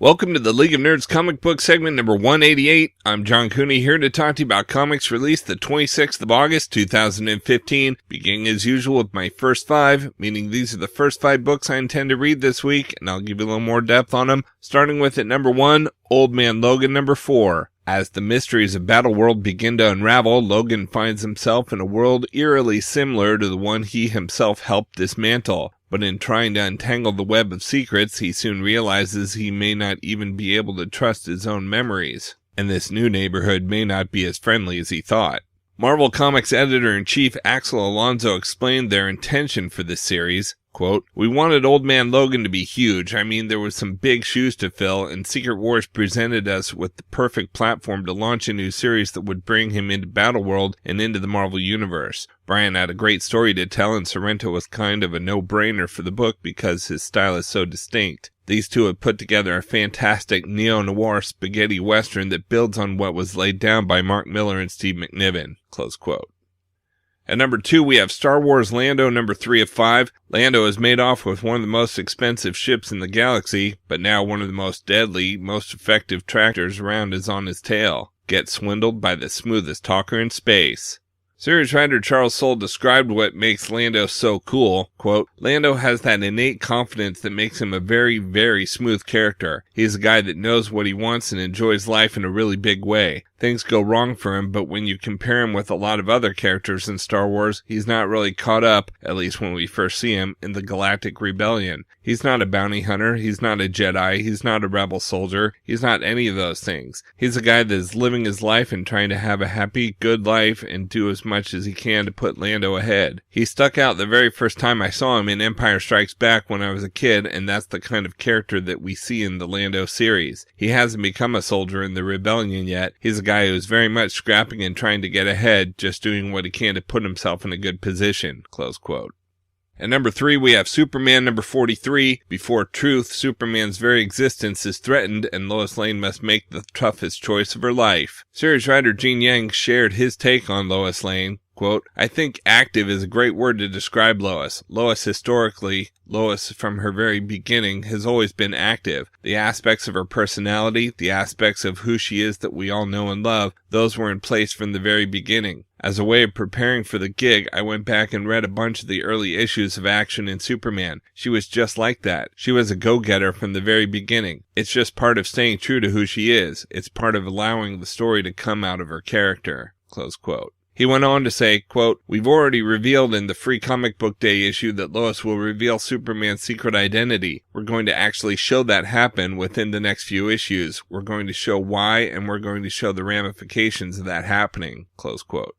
Welcome to the League of Nerds comic book segment number 188. I'm John Cooney here to talk to you about comics released the 26th of August, 2015, beginning as usual with my first five, meaning these are the first 5 books I intend to read this week, and I'll give you a little more depth on them, starting with at number 1, Old Man Logan number 4. As the mysteries of Battleworld begin to unravel, Logan finds himself in a world eerily similar to the one he himself helped dismantle. But in trying to untangle the web of secrets, he soon realizes he may not even be able to trust his own memories, and this new neighborhood may not be as friendly as he thought. Marvel Comics editor-in-chief Axel Alonso explained their intention for this series. Quote, "We wanted Old Man Logan to be huge. I mean, there was some big shoes to fill, and Secret Wars presented us with the perfect platform to launch a new series that would bring him into Battleworld and into the Marvel Universe. Brian had a great story to tell, and Sorrento was kind of a no-brainer for the book because his style is so distinct. These two have put together a fantastic neo-noir spaghetti western that builds on what was laid down by Mark Millar and Steve McNiven." Close quote. At number 2, we have Star Wars Lando number 3 of 5. Lando has made off with one of the most expensive ships in the galaxy, but now one of the most deadly, most effective tractors around is on his tail. Get swindled by the smoothest talker in space. Series writer Charles Soule described what makes Lando so cool. Quote, "Lando has that innate confidence that makes him a very, very smooth character. He's a guy that knows what he wants and enjoys life in a really big way. Things go wrong for him, but when you compare him with a lot of other characters in Star Wars, he's not really caught up, at least when we first see him, in the Galactic Rebellion. He's not a bounty hunter, he's not a Jedi, he's not a rebel soldier, he's not any of those things. He's a guy that is living his life and trying to have a happy, good life and do as much as he can to put Lando ahead. He stuck out the very first time I saw him in Empire Strikes Back when I was a kid, and that's the kind of character that we see in the Lando series. He hasn't become a soldier in the Rebellion yet. He's a guy who's very much scrapping and trying to get ahead, just doing what he can to put himself in a good position." Close quote. At number 3, we have Superman number 43. Before truth, Superman's very existence is threatened, and Lois Lane must make the toughest choice of her life. Series writer Gene Yang shared his take on Lois Lane. Quote, "I think active is a great word to describe Lois. Lois from her very beginning has always been active. The aspects of her personality, the aspects of who she is that we all know and love, those were in place from the very beginning. As a way of preparing for the gig, I went back and read a bunch of the early issues of Action in Superman. She was just like that. She was a go-getter from the very beginning. It's just part of staying true to who she is. It's part of allowing the story to come out of her character." Close quote. He went on to say, quote, "We've already revealed in the Free Comic Book Day issue that Lois will reveal Superman's secret identity. We're going to actually show that happen within the next few issues. We're going to show why, and we're going to show the ramifications of that happening." Close quote.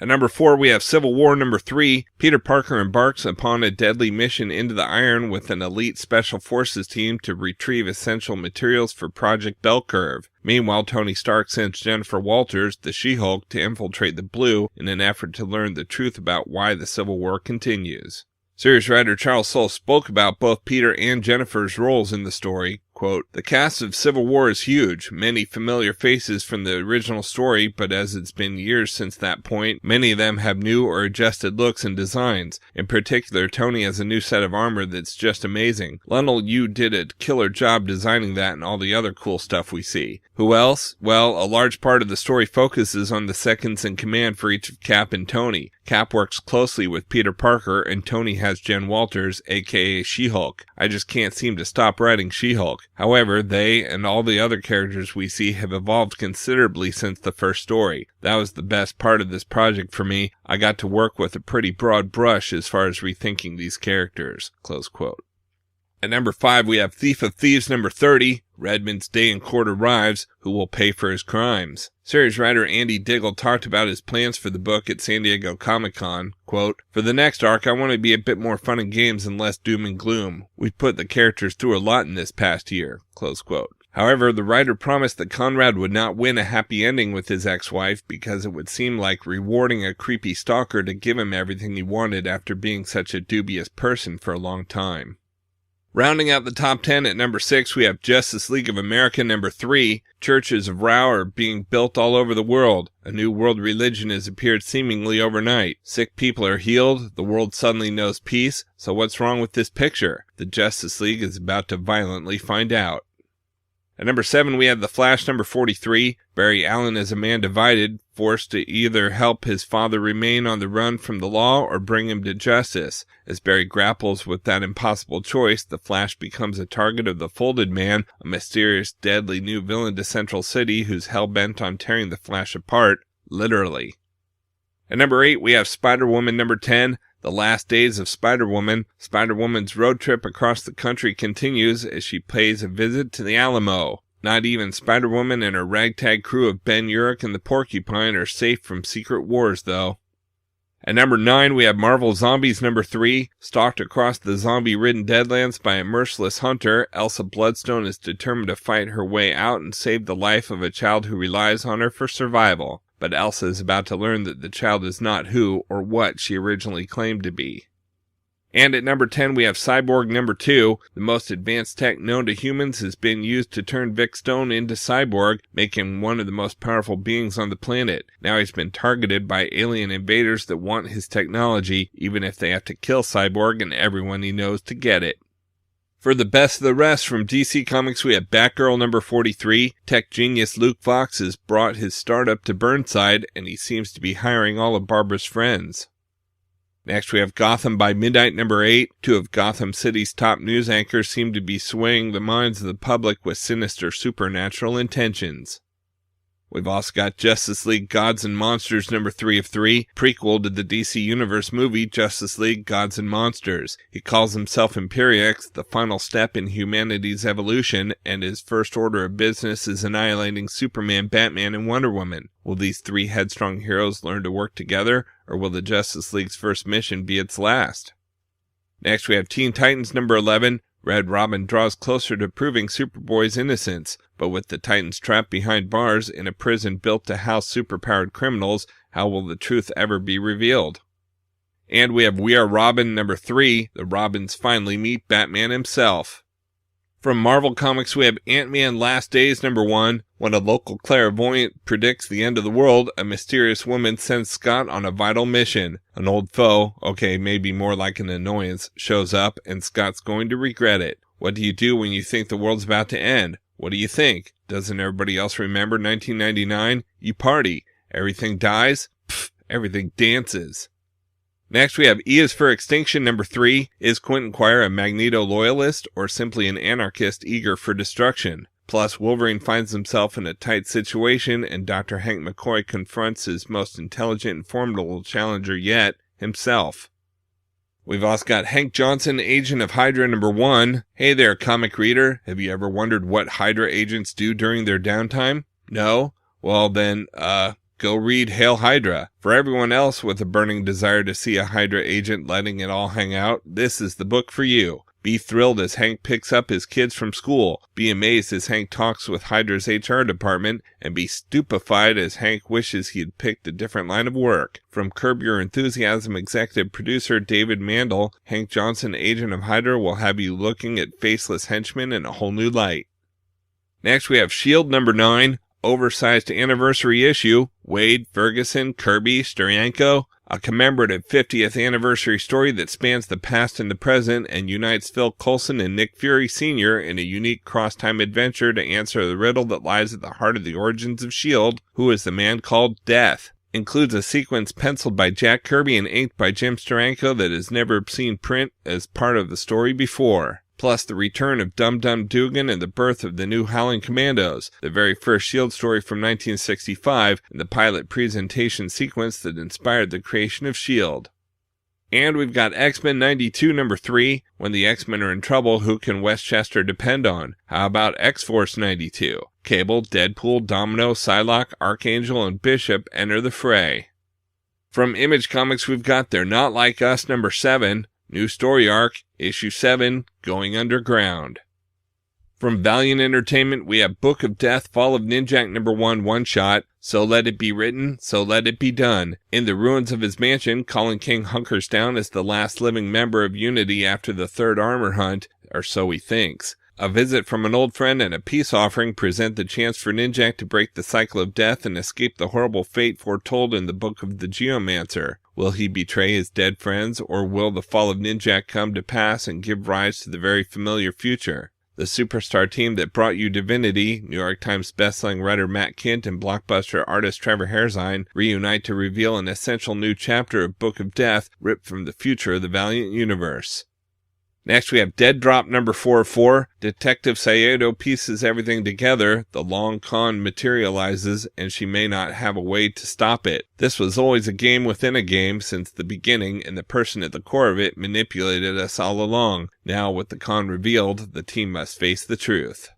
At number 4, we have Civil War number 3. Peter Parker embarks upon a deadly mission into the Iron with an elite special forces team to retrieve essential materials for Project Bell Curve. Meanwhile, Tony Stark sends Jennifer Walters, the She-Hulk, to infiltrate the Blue in an effort to learn the truth about why the Civil War continues. Series writer Charles Soule spoke about both Peter and Jennifer's roles in the story. Quote, "The cast of Civil War is huge, many familiar faces from the original story, but as it's been years since that point, many of them have new or adjusted looks and designs. In particular, Tony has a new set of armor that's just amazing. Lundell, you did a killer job designing that and all the other cool stuff we see. Who else? Well, a large part of the story focuses on the seconds in command for each of Cap and Tony. Cap works closely with Peter Parker, and Tony has Jen Walters, aka She-Hulk. I just can't seem to stop writing She-Hulk. However, they and all the other characters we see have evolved considerably since the first story. That was the best part of this project for me. I got to work with a pretty broad brush as far as rethinking these characters." Close quote. At number 5, we have Thief of Thieves number 30. Redmond's day in court arrives. Who will pay for his crimes? Series writer Andy Diggle talked about his plans for the book at San Diego Comic-Con. Quote, "For the next arc, I want to be a bit more fun and games and less doom and gloom. We've put the characters through a lot in this past year." Close quote. However, the writer promised that Conrad would not win a happy ending with his ex-wife because it would seem like rewarding a creepy stalker to give him everything he wanted after being such a dubious person for a long time. Rounding out the top 10 at number 6, we have Justice League of America number 3. Churches of Rao are being built all over the world. A new world religion has appeared seemingly overnight. Sick people are healed. The world suddenly knows peace. So what's wrong with this picture? The Justice League is about to violently find out. At number 7, we have The Flash number 43. Barry Allen is a man divided, forced to either help his father remain on the run from the law or bring him to justice. As Barry grapples with that impossible choice, the Flash becomes a target of the Folded Man, a mysterious, deadly new villain to Central City who's hell-bent on tearing the Flash apart, literally. At number 8, we have Spider-Woman number 10. The last days of Spider-Woman. Spider-Woman's road trip across the country continues as she pays a visit to the Alamo. Not even Spider-Woman and her ragtag crew of Ben Urich and the Porcupine are safe from secret wars, though. At number 9, we have Marvel Zombies number 3. Stalked across the zombie-ridden Deadlands by a merciless hunter, Elsa Bloodstone is determined to fight her way out and save the life of a child who relies on her for survival. But Elsa is about to learn that the child is not who or what she originally claimed to be. And at number 10, we have Cyborg number 2. The most advanced tech known to humans has been used to turn Vic Stone into Cyborg, making him one of the most powerful beings on the planet. Now he's been targeted by alien invaders that want his technology, even if they have to kill Cyborg and everyone he knows to get it. For the best of the rest from DC Comics, we have Batgirl number 43. Tech genius Luke Fox has brought his startup to Burnside, and he seems to be hiring all of Barbara's friends. Next, we have Gotham by Midnight number 8. Two of Gotham City's top news anchors seem to be swaying the minds of the public with sinister supernatural intentions. We've also got Justice League Gods and Monsters number 3 of 3, prequel to the DC Universe movie Justice League Gods and Monsters. He calls himself Imperiex, the final step in humanity's evolution, and his first order of business is annihilating Superman, Batman, and Wonder Woman. Will these three headstrong heroes learn to work together, or will the Justice League's first mission be its last? Next, we have Teen Titans number 11. Red Robin draws closer to proving Superboy's innocence, but with the Titans trapped behind bars in a prison built to house superpowered criminals, how will the truth ever be revealed? And we have We Are Robin number 3. The Robins finally meet Batman himself. From Marvel Comics, we have Ant-Man Last Days number 1. When a local clairvoyant predicts the end of the world, a mysterious woman sends Scott on a vital mission. An old foe, okay, maybe more like an annoyance, shows up, and Scott's going to regret it. What do you do when you think the world's about to end? What do you think? Doesn't everybody else remember 1999? You party. Everything dies? Pfft, everything dances. Next, we have Is For Extinction number 3. Is Quentin Quire a Magneto loyalist or simply an anarchist eager for destruction? Plus, Wolverine finds himself in a tight situation, and Dr. Hank McCoy confronts his most intelligent and formidable challenger yet, himself. We've also got Hank Johnson, Agent of Hydra number 1. Hey there, comic reader. Have you ever wondered what Hydra agents do during their downtime? No? Well then, go read Hail Hydra. For everyone else with a burning desire to see a Hydra agent letting it all hang out, this is the book for you. Be thrilled as Hank picks up his kids from school. Be amazed as Hank talks with Hydra's HR department. And be stupefied as Hank wishes he had picked a different line of work. From Curb Your Enthusiasm executive producer David Mandel, Hank Johnson, Agent of Hydra, will have you looking at faceless henchmen in a whole new light. Next, we have S.H.I.E.L.D. number 9. Oversized anniversary issue. Wade, Ferguson, Kirby, Steranko. A commemorative 50th anniversary story that spans the past and the present and unites Phil Coulson and Nick Fury Sr. in a unique cross-time adventure to answer the riddle that lies at the heart of the origins of S.H.I.E.L.D., who is the man called Death. Includes a sequence penciled by Jack Kirby and inked by Jim Steranko that has never seen print as part of the story before. Plus the return of Dum Dum Dugan and the birth of the new Howling Commandos, the very first S.H.I.E.L.D. story from 1965, and the pilot presentation sequence that inspired the creation of S.H.I.E.L.D. And we've got X-Men 92 number 3. When the X-Men are in trouble, who can Westchester depend on? How about X-Force 92? Cable, Deadpool, Domino, Psylocke, Archangel, and Bishop enter the fray. From Image Comics, we've got They're Not Like Us number 7. New story arc, issue 7, Going Underground. From Valiant Entertainment, we have Book of Death, Fall of Ninjak number 1 one-shot, So Let It Be Written, So Let It Be Done. In the ruins of his mansion, Colin King hunkers down as the last living member of Unity after the third armor hunt, or so he thinks. A visit from an old friend and a peace offering present the chance for Ninjak to break the cycle of death and escape the horrible fate foretold in the Book of the Geomancer. Will he betray his dead friends, or will the fall of Ninjak come to pass and give rise to the very familiar future? The superstar team that brought you Divinity, New York Times bestselling writer Matt Kindt and blockbuster artist Trevor Hairzine, reunite to reveal an essential new chapter of Book of Death ripped from the future of the Valiant universe. Next, we have Dead Drop number 44. Detective Saedo pieces everything together, the long con materializes, and she may not have a way to stop it. This was always a game within a game since the beginning, and the person at the core of it manipulated us all along. Now, with the con revealed, the team must face the truth.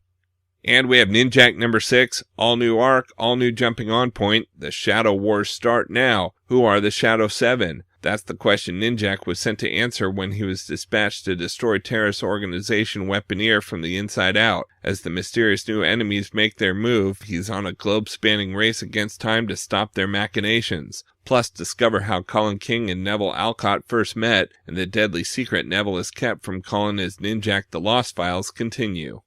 And we have Ninjak number 6, all new arc, all new jumping on point. The Shadow Wars start now. Who are the Shadow 7? That's the question Ninjak was sent to answer when he was dispatched to destroy terrorist organization Weaponeer from the inside out. As the mysterious new enemies make their move, he's on a globe-spanning race against time to stop their machinations. Plus, discover how Colin King and Neville Alcott first met, and the deadly secret Neville has kept from Colin as Ninjak the Lost Files continue.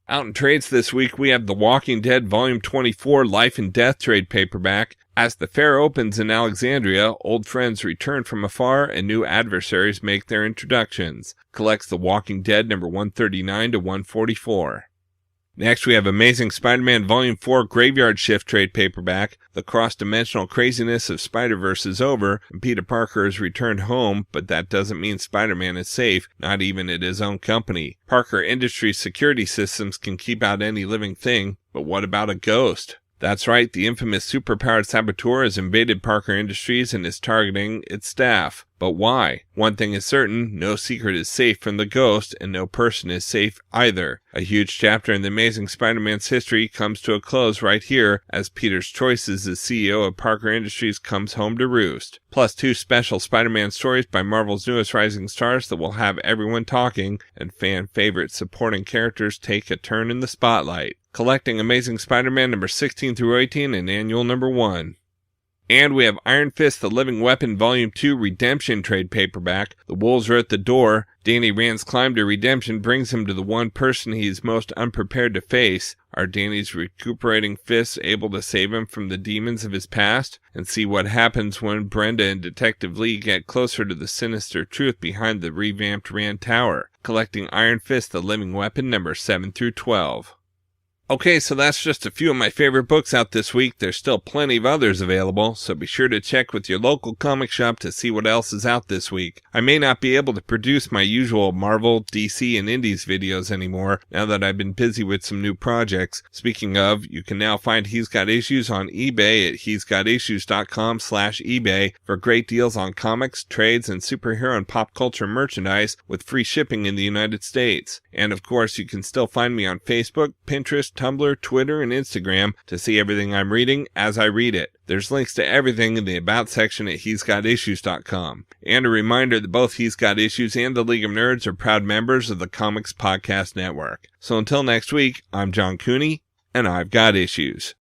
Out in trades this week, we have The Walking Dead Volume 24 Life and Death trade paperback. As the fair opens in Alexandria, old friends return from afar and new adversaries make their introductions. Collects The Walking Dead number 139 to 144. Next, we have Amazing Spider-Man Volume 4 Graveyard Shift trade paperback. The cross-dimensional craziness of Spider-Verse is over, and Peter Parker has returned home, but that doesn't mean Spider-Man is safe, not even at his own company. Parker Industries security systems can keep out any living thing, but what about a ghost? That's right, the infamous superpowered saboteur has invaded Parker Industries and is targeting its staff. But why? One thing is certain, no secret is safe from the ghost, and no person is safe either. A huge chapter in the Amazing Spider-Man's history comes to a close right here, as Peter's choices as CEO of Parker Industries comes home to roost. Plus 2 special Spider-Man stories by Marvel's newest rising stars that will have everyone talking, and fan-favorite supporting characters take a turn in the spotlight. Collecting Amazing Spider-Man number 16 through 18 and annual number 1. And we have Iron Fist The Living Weapon Volume 2 Redemption trade paperback. The wolves are at the door. Danny Rand's climb to redemption brings him to the one person he is most unprepared to face. Are Danny's recuperating fists able to save him from the demons of his past? And see what happens when Brenda and Detective Lee get closer to the sinister truth behind the revamped Rand Tower. Collecting Iron Fist The Living Weapon number 7 through 12. Okay, so that's just a few of my favorite books out this week. There's still plenty of others available, so be sure to check with your local comic shop to see what else is out this week. I may not be able to produce my usual Marvel, DC, and Indies videos anymore, now that I've been busy with some new projects. Speaking of, you can now find He's Got Issues on eBay at he'sgotissues.com/eBay for great deals on comics, trades, and superhero and pop culture merchandise with free shipping in the United States. And of course, you can still find me on Facebook, Pinterest, Tumblr, Twitter, and Instagram to see everything I'm reading as I read it. There's links to everything in the About section at he'sgotissues.com. And a reminder that both He's Got Issues and the League of Nerds are proud members of the Comics Podcast Network. So until next week, I'm John Cooney, and I've got issues.